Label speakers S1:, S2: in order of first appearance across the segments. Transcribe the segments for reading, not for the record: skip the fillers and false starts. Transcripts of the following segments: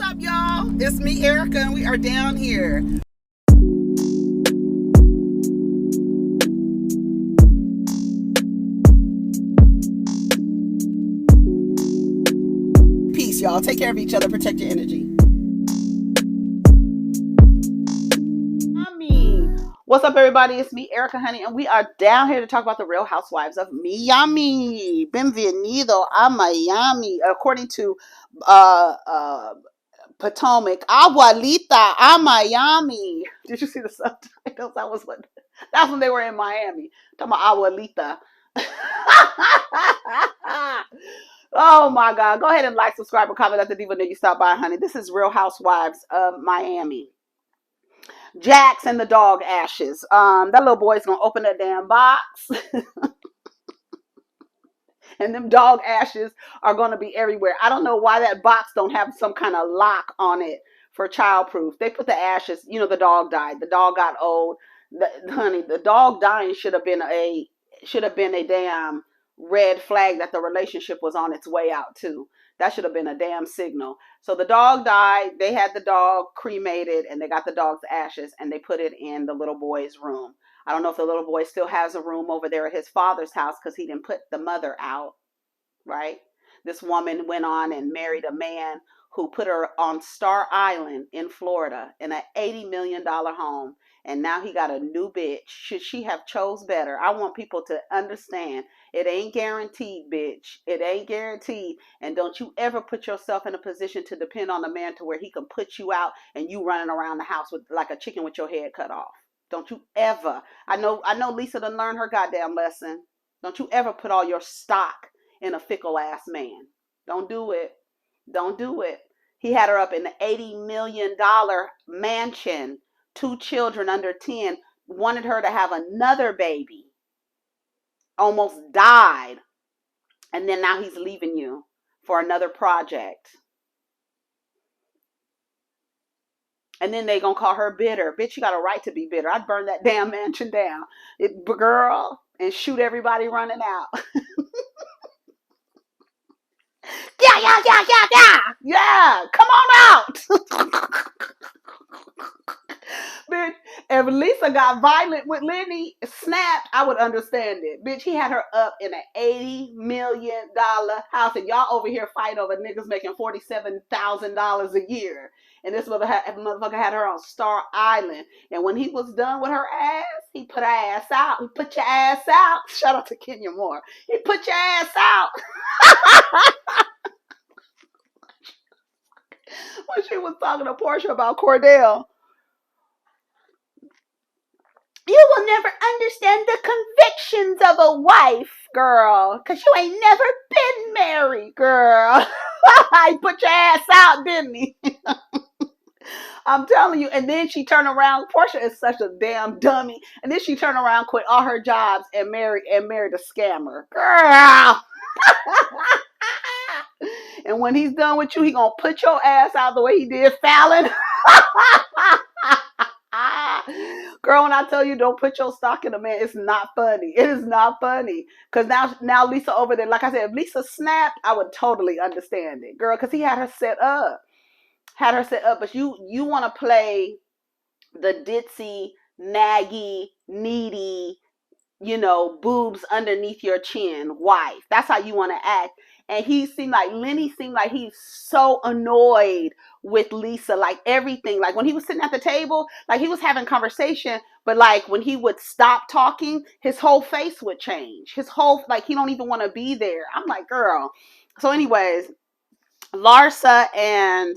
S1: up, y'all? It's me, Erica, and we are down here. Peace, y'all. Take care of each other. Protect your energy. What's up, everybody? It's me, Erica, honey, and we are down here to talk about the Real Housewives of Miami. Bienvenido a Miami. According to Potomac, Abuelita a Miami. Did you see the subtitles? That's when they were in Miami. Talking about Abuelita. Oh my God. Go ahead and like, subscribe, and comment. Let the diva know you stop by, honey. This is Real Housewives of Miami. Jax and the dog ashes. That little boy's gonna open that damn box. And them dog ashes are gonna be everywhere. I don't know why that box don't have some kind of lock on it for childproof. They put the ashes, the dog died. The dog got old. Honey, the dog dying should have been a damn red flag that the relationship was on its way out too. That should have been a damn signal. So the dog died. They had the dog cremated, and they got the dog's ashes, and they put it in the little boy's room. I don't know if the little boy still has a room over there at his father's house because he didn't put the mother out, right? This woman went on and married a man who put her on Star Island in Florida in an $80 million home. And now he got a new bitch. Should she have chose better? I want people to understand it ain't guaranteed, bitch. It ain't guaranteed. And don't you ever put yourself in a position to depend on a man to where he can put you out and you running around the house with like a chicken with your head cut off. Don't you ever. I know Lisa done learned her goddamn lesson. Don't you ever put all your stock in a fickle ass man. Don't do it. Don't do it. He had her up in the $80 million mansion. 2 children under 10, wanted her to have another baby, almost died, and then now he's leaving you for another project. And then they gonna call her bitter. Bitch, you got a right to be bitter. I'd burn that damn mansion down, girl, and shoot everybody running out. Yeah, come on out. Bitch, if Lisa got violent with Lenny, snapped, I would understand it. Bitch, he had her up in an $80 million house, and y'all over here fight over niggas making $47,000 a year. And this motherfucker had her on Star Island. And when he was done with her ass, he put her ass out. He put your ass out. Shout out to Kenya Moore. He put your ass out. When she was talking to Portia about Cordell. You will never understand the convictions of a wife, girl, because you ain't never been married, girl. He put your ass out, didn't he? I'm telling you. And then she turned around. Portia is such a damn dummy. And then she turned around, quit all her jobs, and married a scammer. Girl. And when he's done with you, he gonna put your ass out the way he did Fallon. Girl, when I tell you don't put your stock in a man, it's not funny. It is not funny. Because now Lisa over there, like I said, if Lisa snapped, I would totally understand it, girl, because he had her set up. But you want to play the ditzy, naggy, needy, boobs underneath your chin wife. That's how you want to act. And Lenny seemed like he's so annoyed with Lisa, like everything. Like when he was sitting at the table, like he was having conversation, but like when he would stop talking, his whole face would change. Like he don't even want to be there. I'm like, girl. So anyways, Larsa and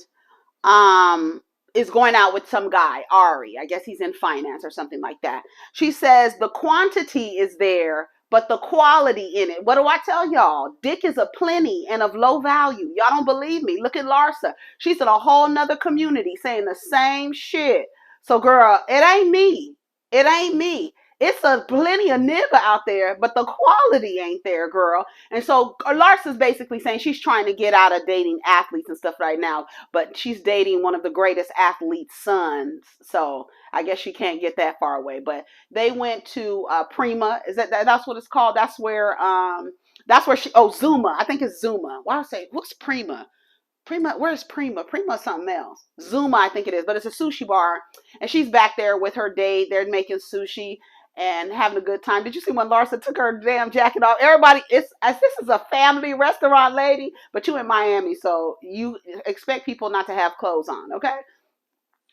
S1: is going out with some guy, Ari. I guess he's in finance or something like that. She says the quantity is there, but the quality in it. What do I tell y'all? Dick is aplenty and of low value. Y'all don't believe me. Look at Larsa. She's in a whole nother community saying the same shit. So girl, it ain't me. It ain't me. It's a plenty of nigga out there, but the quality ain't there, girl. And so Larsa's basically saying she's trying to get out of dating athletes and stuff right now, but she's dating one of the greatest athletes' sons. So I guess she can't get that far away. But they went to Prima. That's what it's called? That's where Zuma. I think it's Zuma. Why I say what's Prima? Prima, where's Prima? Prima's something else. Zuma, I think it is, but it's a sushi bar, and she's back there with her date. They're making sushi and having a good time. Did you see when Larsa took her damn jacket off? Everybody, it's as this is a family restaurant, lady, but you in Miami, so you expect people not to have clothes on, okay?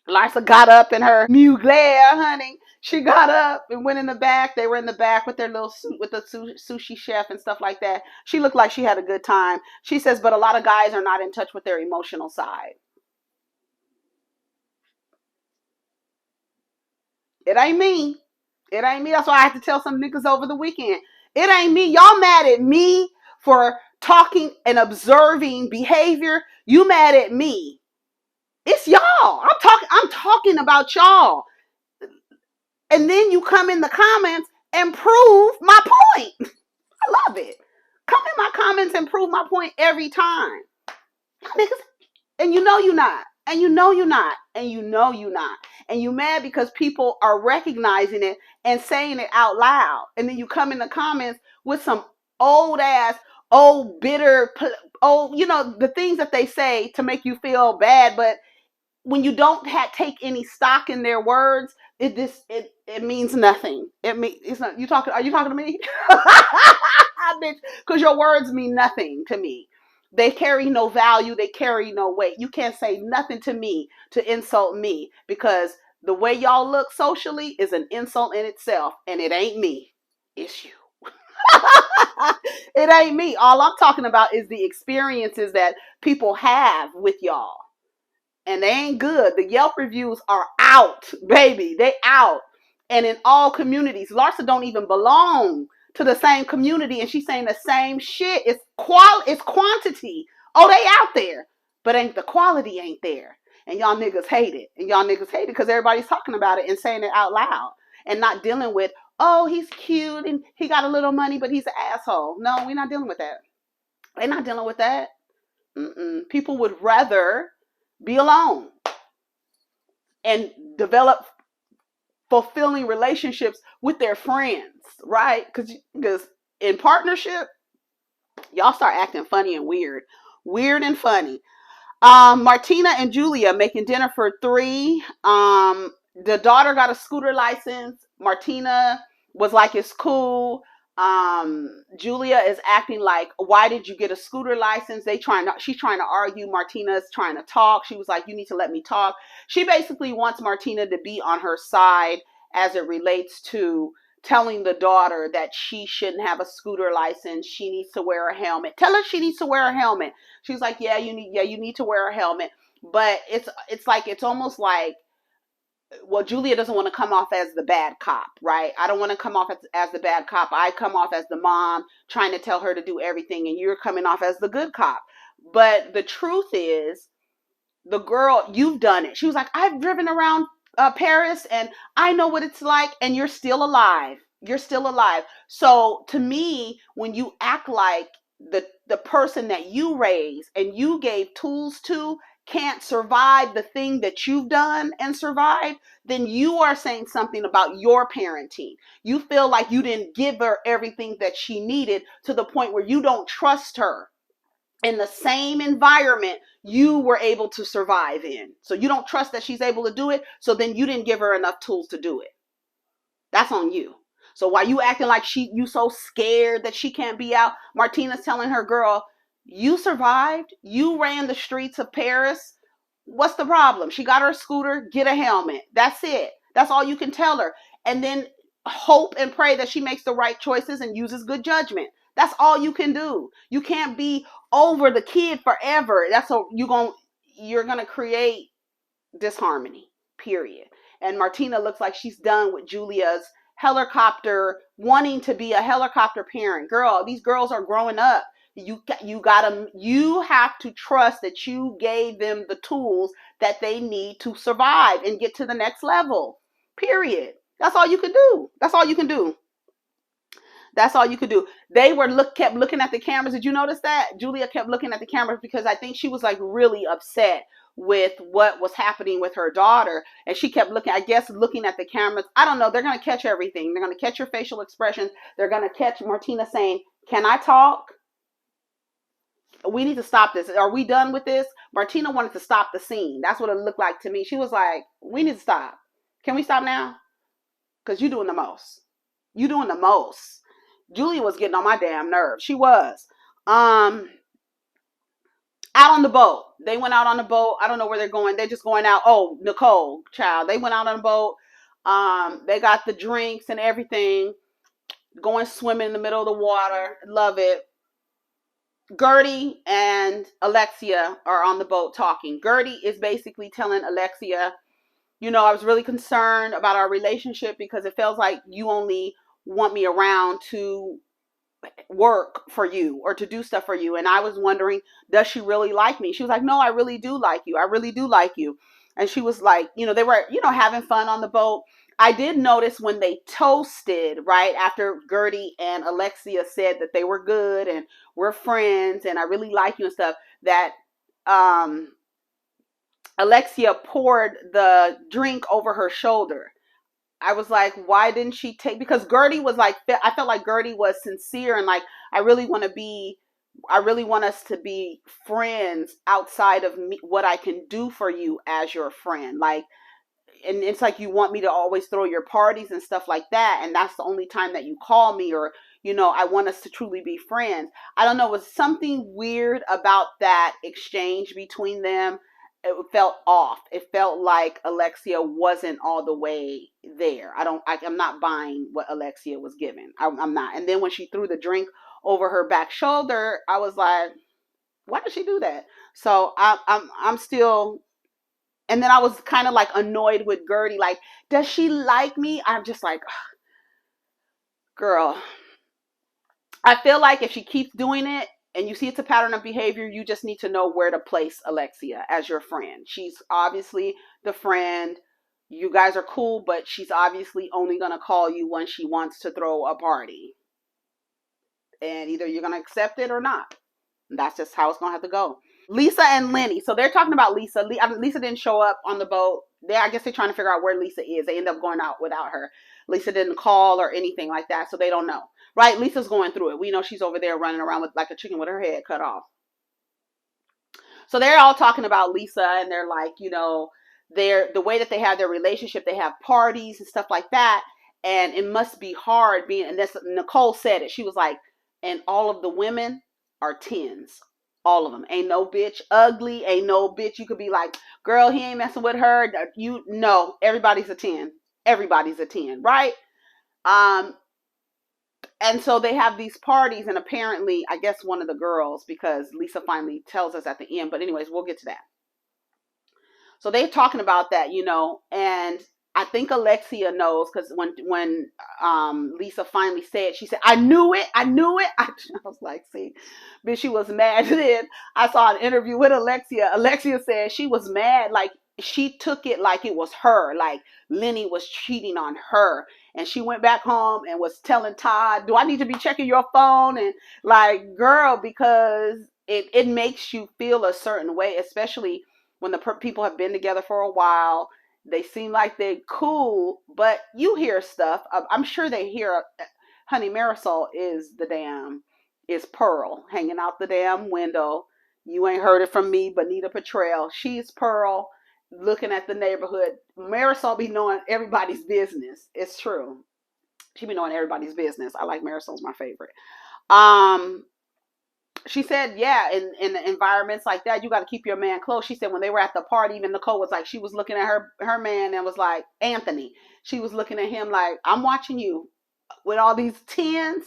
S1: Larsa got up in her mugler, honey. She got up and went in the back. They were in the back with their little suit with the sushi chef and stuff like that. She looked like she had a good time. She says, but a lot of guys are not in touch with their emotional side. It ain't me. It ain't me. That's why I had to tell some niggas over the weekend. It ain't me. Y'all mad at me for talking and observing behavior. You mad at me. It's y'all. I'm talking about y'all. And then you come in the comments and prove my point. I love it. Come in my comments and prove my point every time. Niggas, and you know you're not. And you know you're not. And you know you're not. And you mad because people are recognizing it and saying it out loud. And then you come in the comments with some old ass, old bitter, old, the things that they say to make you feel bad. But when you don't take any stock in their words, it means nothing. It's not. Are you talking to me? Bitch, because your words mean nothing to me. They carry no value. They carry no weight. You can't say nothing to me to insult me, because the way y'all look socially is an insult in itself, and it ain't me. It's you. It ain't me. All I'm talking about is the experiences that people have with y'all. And they ain't good. The Yelp reviews are out, baby. They out. And in all communities. Larsa don't even belong to the same community, and she's saying the same shit. It's quantity. Oh, they out there. But ain't the quality ain't there. And y'all niggas hate it. And y'all niggas hate it because everybody's talking about it and saying it out loud. And not dealing with, oh, he's cute and he got a little money, but he's an asshole. No, we're not dealing with that. They're not dealing with that. People would rather be alone and develop fulfilling relationships with their friends, right? Because in partnership, y'all start acting funny and weird and funny. Martina and Julia making dinner for 3. The daughter got a scooter license. Martina was like, it's cool. Julia is acting like, why did you get a scooter license? She's trying to argue. Martina's trying to talk. She was like, you need to let me talk. She basically wants Martina to be on her side as it relates to telling the daughter that she shouldn't have a scooter license. She needs to wear a helmet. Tell her she needs to wear a helmet. She's like, yeah, you need to wear a helmet. But it's almost like, well, Julia doesn't want to come off as the bad cop, right? I don't want to come off as the bad cop. I come off as the mom trying to tell her to do everything, and you're coming off as the good cop. But the truth is, the girl, you've done it. She was like, I've driven around Paris, and I know what it's like, and you're still alive. You're still alive. So to me, when you act like the person that you raised and you gave tools to can't survive the thing that you've done and survived, then you are saying something about your parenting. You feel like you didn't give her everything that she needed, to the point where you don't trust her in the same environment you were able to survive in. So you don't trust that she's able to do it. So then you didn't give her enough tools to do it. That's on you. So while you acting like you so scared that she can't be out, Martina's telling her, girl, you survived. You ran the streets of Paris. What's the problem? She got her scooter. Get a helmet. That's it. That's all you can tell her. And then hope and pray that she makes the right choices and uses good judgment. That's all you can do. You can't be over the kid forever. You're gonna create disharmony, period. And Martina looks like she's done with Julia's helicopter, wanting to be a helicopter parent. Girl, these girls are growing up. You have to trust that you gave them the tools that they need to survive and get to the next level, period. That's all you can do. That's all you can do. That's all you could do. They kept looking at the cameras. Did you notice that? Julia kept looking at the cameras because I think she was like really upset with what was happening with her daughter. And she kept looking at the cameras. I don't know. They're going to catch everything. They're going to catch your facial expressions. They're going to catch Martina saying, can I talk? we need to stop this. Are we done with this? Martina wanted to stop the scene. That's what it looked like to me. She was like, we need to stop. Can we stop now? Because you're doing the most. You doing the most. Julia was getting on my damn nerves. She was. Out on the boat. They went out on the boat. I don't know where they're going. They're just going out. Oh, Nicole, child. They went out on the boat. They got the drinks and everything. Going swimming in the middle of the water. Love it. Gertie and Alexia are on the boat talking. Gertie is basically telling Alexia, I was really concerned about our relationship because it feels like you only want me around to work for you or to do stuff for you. And I was wondering, does she really like me? She was like, no, I really do like you. I really do like you. And she was like, they were, having fun on the boat. I did notice when they toasted, right after Gertie and Alexia said that they were good and we're friends and I really like you and stuff, that Alexia poured the drink over her shoulder. I was like, why didn't she take, because Gertie was like, I felt like Gertie was sincere and like, I really want us to be friends outside of me, what I can do for you as your friend. Like, and it's like you want me to always throw your parties and stuff like that. And that's the only time that you call me, or, I want us to truly be friends. I don't know. It was something weird about that exchange between them. It felt off. It felt like Alexia wasn't all the way there. I'm not buying what Alexia was giving. I'm not. And then when she threw the drink over her back shoulder, I was like, why did she do that? So I'm still. And then I was kind of like annoyed with Gertie. Like, does she like me? I'm just like, girl, I feel like if she keeps doing it and you see it's a pattern of behavior, you just need to know where to place Alexia as your friend. She's obviously the friend. You guys are cool, but she's obviously only going to call you when she wants to throw a party. And either you're going to accept it or not. That's just how it's going to have to go. Lisa and Lenny. So they're talking about Lisa. Lisa didn't show up on the boat. I guess they're trying to figure out where Lisa is. They end up going out without her. Lisa didn't call or anything like that, so they don't know. Right? Lisa's going through it. We know she's over there running around with like a chicken with her head cut off. So they're all talking about Lisa, and they're like, the way that they have their relationship, they have parties and stuff like that. And it must be hard being, and that's, Nicole said it. She was like, and all of the women are 10s. All of them. Ain't no bitch ugly. Ain't no bitch you could be like, girl, he ain't messing with her. No, everybody's a 10. Everybody's a 10, right? And so they have these parties, and apparently, I guess one of the girls, because Lisa finally tells us at the end, but anyways, we'll get to that. So they're talking about that, and I think Alexia knows, because when Lisa finally said, she said, I knew it. I was like, see, but she was mad. Then I saw an interview with Alexia. Alexia said she was mad, like she took it like it was her, like Lenny was cheating on her. And she went back home and was telling Todd, do I need to be checking your phone? And like, girl, because it makes you feel a certain way, especially when the people have been together for a while. They seem like they're cool, but you hear stuff. I'm sure they hear, honey, Marisol is Pearl hanging out the damn window. You ain't heard it from me, Bonita Petrell. She's Pearl looking at the neighborhood. Marisol be knowing everybody's business. It's true. She be knowing everybody's business. I like Marisol's my favorite. She said, yeah, in environments like that, you got to keep your man close. She said when they were at the party, even Nicole was like, she was looking at her man and was like, Anthony. She was looking at him like, I'm watching you with all these 10s.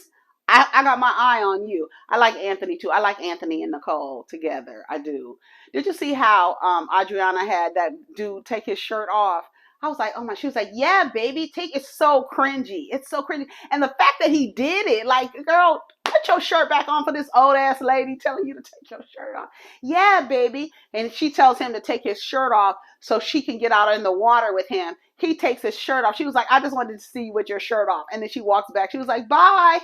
S1: I got my eye on you. I like Anthony too. I like Anthony and Nicole together. I do. Did you see how Adriana had that dude take his shirt off? I was like, oh my, she was like, yeah, baby, it's so cringy. It's so cringy. And the fact that he did it, like, girl, put your shirt back on for this old ass lady telling you to take your shirt off. Yeah, baby. And she tells him to take his shirt off so she can get out in the water with him. He takes his shirt off. She was like, I just wanted to see you with your shirt off. And then she walks back. She was like, bye.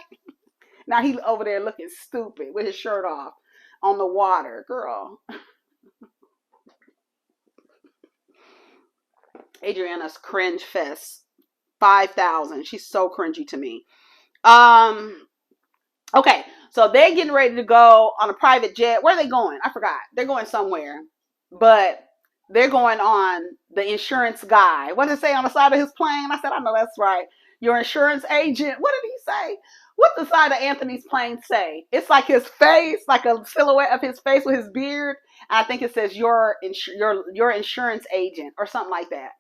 S1: Now he over there looking stupid with his shirt off on the water, girl. Adriana's cringe fest 5,000. She's so cringy to me. Okay, So they're getting ready to go on a private jet. Where are they going? I forgot. They're going somewhere, but they're going on the insurance guy. What did it say on the side of his plane? I said, I know that's right. Your insurance agent. What did he say? What the side of Anthony's plane say? It's like his face, like a silhouette of his face with his beard. And I think it says your insurance agent or something like that.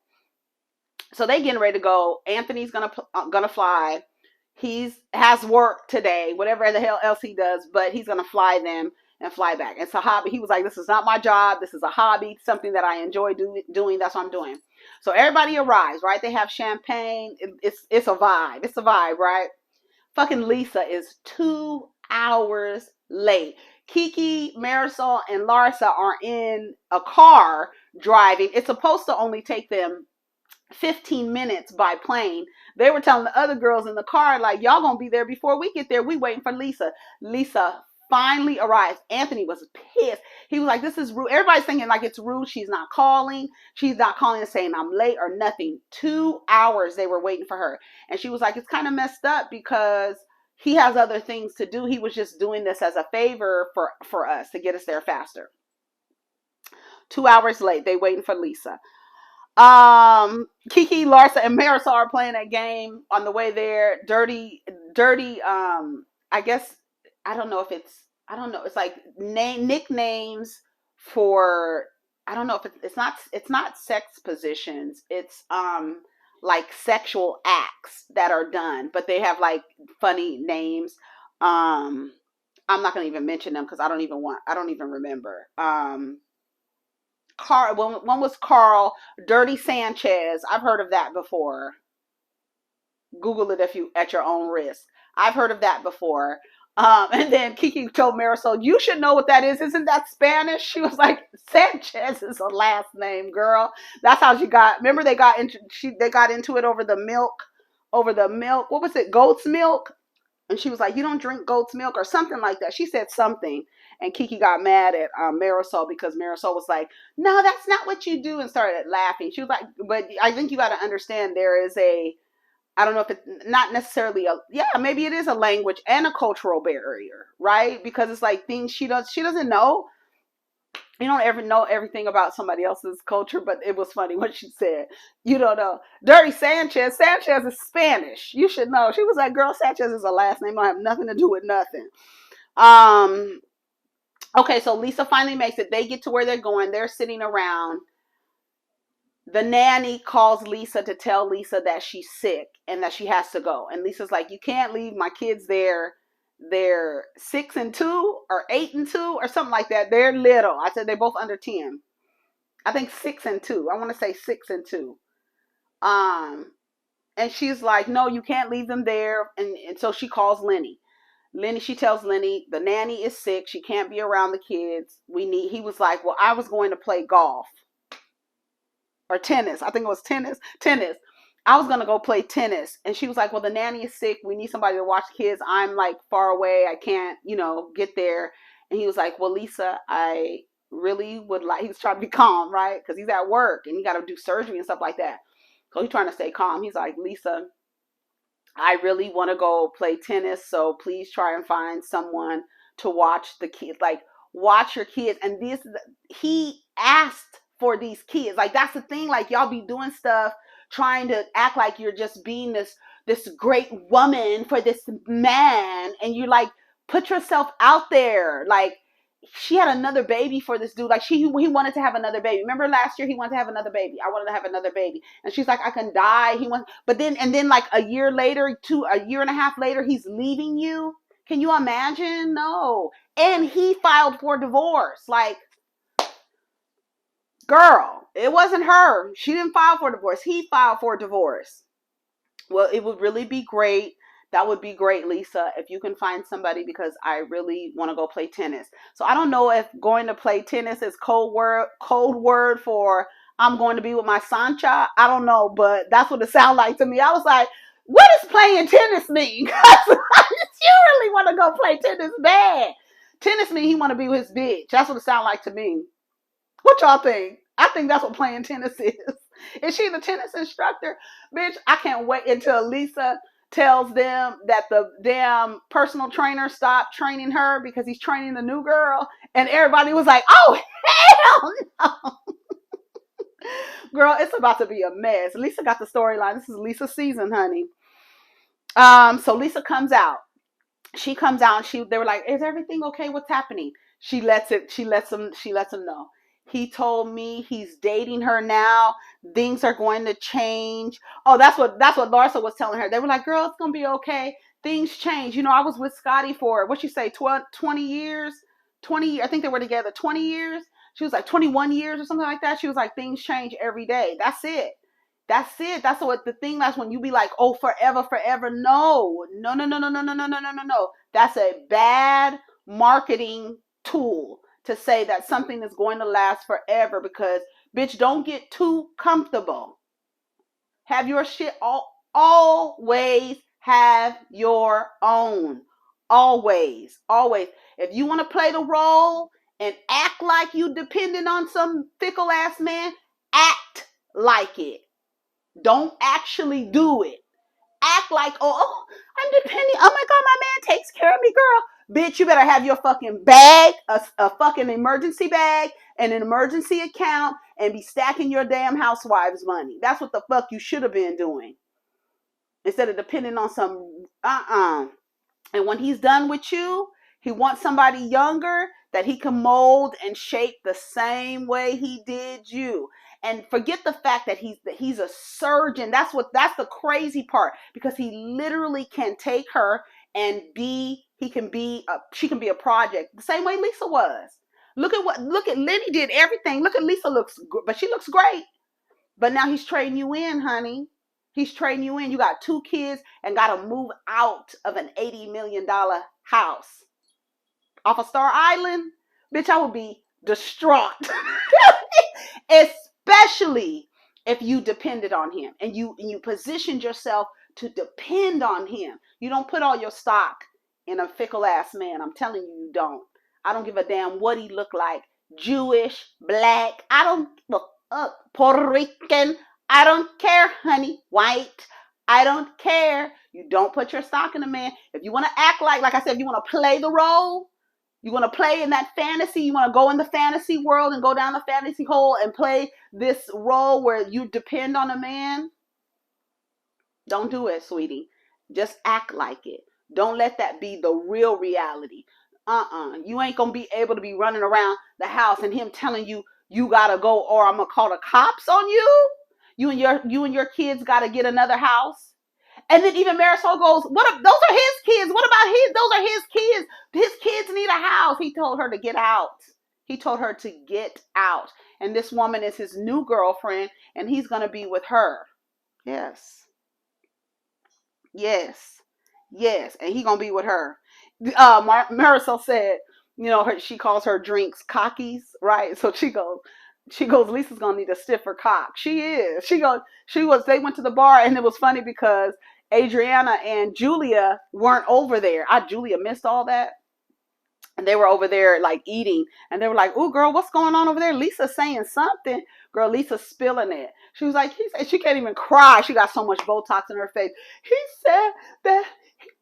S1: So they getting ready to go. Anthony's gonna fly. He's has work today, whatever the hell else he does, but he's gonna fly them and fly back. It's a hobby. He was like, "This is not my job. This is a hobby, something that I enjoy doing. That's what I'm doing." So everybody arrives, right? They have champagne. It's a vibe. It's a vibe, right? Fucking Lisa is 2 hours late. Kiki, Marisol, and Larsa are in a car driving. It's supposed to only take them 15 minutes by plane. They were telling the other girls in the car, like, y'all gonna be there before we get there. We waiting for Lisa. Lisa finally arrives. Anthony was pissed. He was like, this is rude. Everybody's thinking like it's rude. She's not calling. She's not calling and saying I'm late or nothing. 2 hours they were waiting for her. And she was like, it's kind of messed up because he has other things to do. He was just doing this as a favor for us to get us there faster. 2 hours late. They waiting for Lisa. Kiki, Larsa, and Marisol are playing a game on the way there. Dirty. I guess I don't know. It's like nicknames for. I don't know if it's not sex positions. It's like sexual acts that are done, but they have like funny names. I'm not gonna even mention them because I don't even remember. One was Carl Dirty Sanchez. I've heard of that before. Google it if you at your own risk. I've heard of that before. And then Kiki told Marisol, you should know what that is. Isn't that Spanish? She was like, Sanchez is a last name, girl. That's how she got. Remember they got into it over the milk. What was it? Goat's milk? And she was like, you don't drink goat's milk or something like that. She said something. And Kiki got mad at Marisol because Marisol was like, no, that's not what you do, and started laughing. She was like, but I think you got to understand there is I don't know if it's not necessarily maybe it is a language and a cultural barrier, right? Because it's like things she doesn't know. You don't ever know everything about somebody else's culture, but it was funny what she said. You don't know. Dirty Sanchez. Sanchez is Spanish. You should know. She was like, girl, Sanchez is a last name. Don't have nothing to do with nothing. Okay, so Lisa finally makes it. They get to where they're going. They're sitting around. The nanny calls Lisa to tell Lisa that she's sick and that she has to go. And Lisa's like, you can't leave my kids there. They're 6 and 2 or 8 and 2 or something like that. They're little. I said they're both under 10. I think 6 and 2. I want to say 6 and 2. And she's like, no, you can't leave them there. And so she calls Lenny. She tells Lenny the nanny is sick. She can't be around the kids. He was like, well, I was going to play golf or tennis. I think it was tennis. I was going to go play tennis. And she was like, well, the nanny is sick. We need somebody to watch the kids. I'm like far away. I can't, get there. And he was like, well, Lisa, I really would like, he was trying to be calm, right? Because he's at work and he got to do surgery and stuff like that. So he's trying to stay calm. He's like, Lisa, I really want to go play tennis. So please try and find someone to watch the kids, like watch your kids. And he asked for these kids. Like, that's the thing. Like, y'all be doing stuff trying to act like you're just being this great woman for this man, and you like put yourself out there. Like, she had another baby for this dude. Like, he wanted to have another baby. Remember last year he wanted to have another baby. I wanted to have another baby, and she's like, I can die. But then like a year and a half later, he's leaving you. Can you imagine? No. And he filed for divorce. Like, girl, it wasn't her. She didn't file for divorce. He filed for divorce. Well, it would really be great. That would be great, Lisa, if you can find somebody, because I really want to go play tennis. So I don't know if going to play tennis is code word for I'm going to be with my Sancha. I don't know, but that's what it sounded like to me. I was like, what does playing tennis mean? Because you really want to go play tennis bad. Tennis mean he want to be with his bitch. That's what it sounded like to me. What y'all think? I think that's what playing tennis is. Is she the tennis instructor? Bitch, I can't wait until Lisa tells them that the damn personal trainer stopped training her because he's training the new girl. And everybody was like, oh, hell no. Girl, it's about to be a mess. Lisa got the storyline. This is Lisa's season, honey. So Lisa comes out. She comes out and they were like, is everything okay? What's happening? She lets him know. He told me he's dating her now. Things are going to change. Oh, that's what Larsa was telling her. They were like, girl, it's going to be okay. Things change. You know, I was with Scotty for, what you say, 20 years? 20, I think they were together 20 years. She was like 21 years or something like that. She was like, things change every day. That's it. That's it. That's what the thing. That's when you be like, oh, forever, forever. No. That's a bad marketing tool to say that something is going to last forever, because bitch, don't get too comfortable. Have your shit always have your own. Always. If you want to play the role and act like you dependent on some fickle ass man, act like it. Don't actually do it. Act like, oh, I'm depending. Oh my God, my man takes care of me, girl. Bitch, you better have your fucking bag, a fucking emergency bag, and an emergency account, and be stacking your damn Housewives money. That's what the fuck you should have been doing. Instead of depending on some, And when he's done with you, he wants somebody younger that he can mold and shape the same way he did you. And forget the fact that he's a surgeon. That's the crazy part, because he literally can take her and she can be a project the same way Lisa was. Look at Lenny did everything. Look at Lisa but she looks great. But now he's trading you in, honey. He's trading you in. You got 2 kids and got to move out of an $80 million house off of Star Island. Bitch, I would be distraught. Especially if you depended on him and you positioned yourself to depend on him. You don't put all your stock in a fickle ass man. I'm telling you, you don't. I don't give a damn what he look like. Jewish, black. I don't give a fuck. Puerto Rican. I don't care, honey. White. I don't care. You don't put your stock in a man. If you want to act like I said, if you want to play the role, you want to play in that fantasy, you want to go in the fantasy world and go down the fantasy hole and play this role where you depend on a man, don't do it, sweetie. Just act like it. Don't let that be the real reality. You ain't going to be able to be running around the house and him telling you, you got to go or I'm going to call the cops on you. You and your kids got to get another house. And then even Marisol goes, those are his kids. What about those are his kids. His kids need a house. He told her to get out. And this woman is his new girlfriend, and he's going to be with her. Yes. And he's going to be with her. Marisol said, she calls her drinks cockies, right? So she goes, Lisa's going to need a stiffer cock. She is. They went to the bar, and it was funny because Adriana and Julia weren't over there. Julia missed all that. And they were over there like eating. And they were like, ooh, girl, what's going on over there? Lisa's saying something. Girl, Lisa's spilling it. She was like, she can't even cry. She got so much Botox in her face. He said that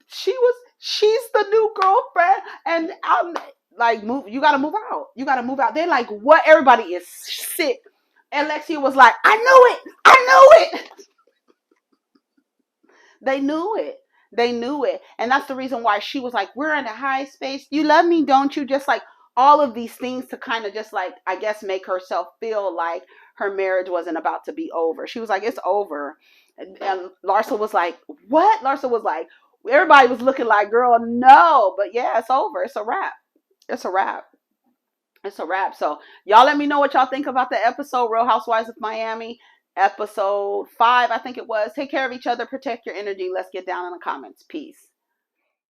S1: she's the new girlfriend. And I'm like, you got to move out. They're like, what? Everybody is sick. Alexia was like, I knew it. They knew it. And that's the reason why she was like, we're in a high space. You love me, don't you? Just like all of these things to kind of just like, I guess, make herself feel like her marriage wasn't about to be over. She was like, it's over. And Larsa was like, what? Larsa was like, everybody was looking like, girl, no. But yeah, it's over. It's a wrap. So y'all let me know what y'all think about the episode, Real Housewives of Miami. Episode 5, I think it was. Take care of each other. Protect your energy. Let's get down in the comments. Peace.